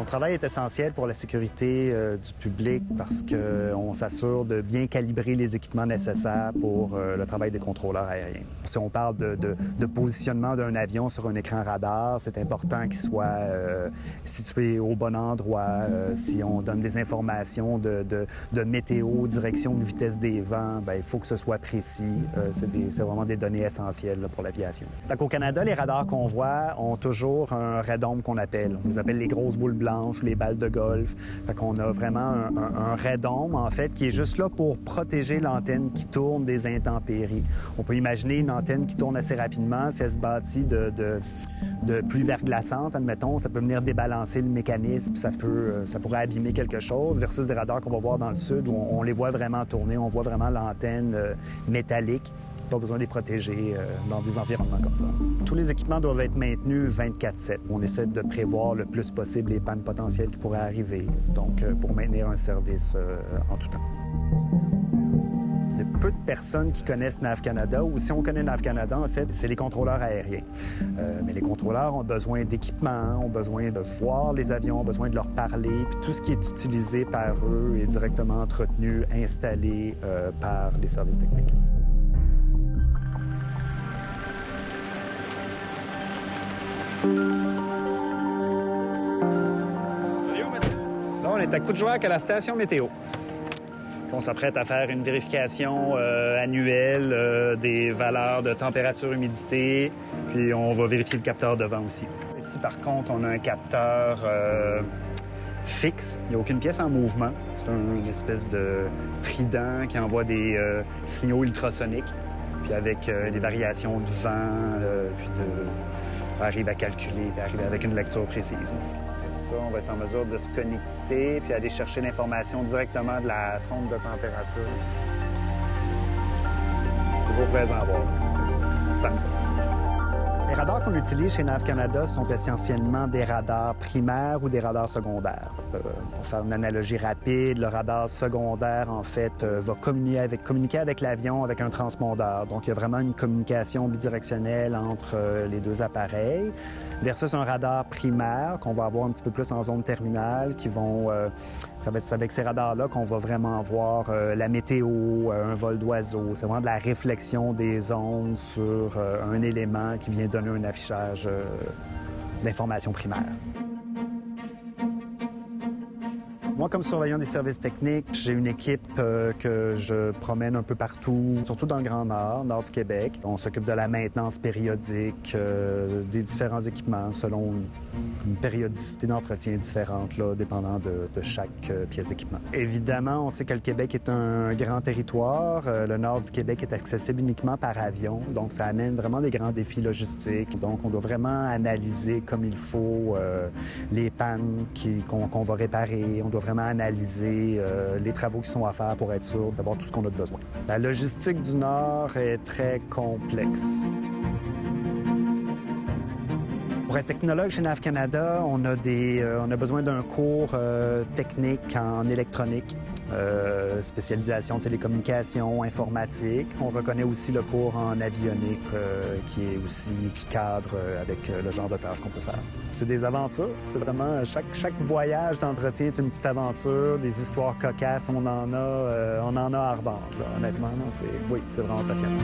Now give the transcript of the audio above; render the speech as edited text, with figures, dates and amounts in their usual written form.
travail est essentiel pour la sécurité du public parce qu'on s'assure de bien calibrer les équipements nécessaires pour le travail des contrôleurs aériens. Si on parle de positionnement d'un avion sur un écran radar, c'est important qu'il soit situé au bon endroit. Si on donne des informations de météo, direction, de vitesse des vents, bien, il faut que ce soit précis. C'est vraiment des données essentielles là, pour l'aviation. Au Canada, les radars qu'on voit ont toujours un radome qu'on appelle. On les appelle les grosses boules blanches, les balles de golf. Fait qu'on a vraiment un radome, en fait, qui est juste là pour protéger l'antenne qui tourne des intempéries. On peut imaginer une antenne qui tourne assez rapidement. Si elle se bâtit de pluie verglaçante, admettons, ça peut venir débalancer le mécanisme, ça pourrait abîmer quelque chose, versus des radars qu'on va voir dans le sud où on les voit vraiment tourner, on voit vraiment l'antenne métallique. Pas besoin de les protéger dans des environnements comme ça. Tous les équipements doivent être maintenus 24/7. On essaie de prévoir le plus possible les pannes potentielles qui pourraient arriver, donc pour maintenir un service en tout temps. Il y a peu de personnes qui connaissent NAV Canada, ou si on connaît NAV Canada, en fait, c'est les contrôleurs aériens. Mais les contrôleurs ont besoin d'équipements, ont besoin de voir les avions, ont besoin de leur parler, puis tout ce qui est utilisé par eux est directement entretenu, installé par les services techniques. Là, on est à Coudjouac à la station météo. On s'apprête à faire une vérification annuelle des valeurs de température, humidité, puis on va vérifier le capteur de vent aussi. Ici, par contre, on a un capteur fixe. Il n'y a aucune pièce en mouvement. C'est une espèce de trident qui envoie des signaux ultrasoniques, puis avec des variations de vent, on arrive à calculer, puis arriver avec une lecture précise. Après ça, on va être en mesure de se connecter puis aller chercher l'information directement de la sonde de température. Toujours présent à voir ça. Stand-by. Les radars qu'on utilise chez NAV Canada sont essentiellement des radars primaires ou des radars secondaires. Pour faire une analogie rapide, le radar secondaire, en fait, va communiquer avec l'avion avec un transpondeur. Donc, il y a vraiment une communication bidirectionnelle entre les deux appareils. Versus un radar primaire qu'on va avoir un petit peu plus en zone terminale, qui vont... ça va être avec ces radars-là qu'on va vraiment voir la météo, un vol d'oiseau. C'est vraiment de la réflexion des ondes sur un élément qui vient donner un affichage d'informations primaires. Moi, comme surveillant des services techniques, j'ai une équipe que je promène un peu partout, surtout dans le Grand Nord, nord du Québec. On s'occupe de la maintenance périodique des différents équipements selon une périodicité d'entretien différente, là, dépendant de chaque pièce d'équipement. Évidemment, on sait que le Québec est un grand territoire. Le nord du Québec est accessible uniquement par avion, donc ça amène vraiment des grands défis logistiques. Donc, on doit vraiment analyser comme il faut les pannes qu'on va réparer. On doit vraiment analyser les travaux qui sont à faire pour être sûr d'avoir tout ce qu'on a de besoin. La logistique du Nord est très complexe. Pour être technologue chez NAV Canada, on a besoin d'un cours technique en électronique, spécialisation télécommunications, informatique. On reconnaît aussi le cours en avionique qui cadre avec le genre de tâches qu'on peut faire. C'est des aventures. C'est vraiment chaque voyage d'entretien est une petite aventure, des histoires cocasses. On en a à revendre, là, honnêtement. Oui, c'est vraiment passionnant.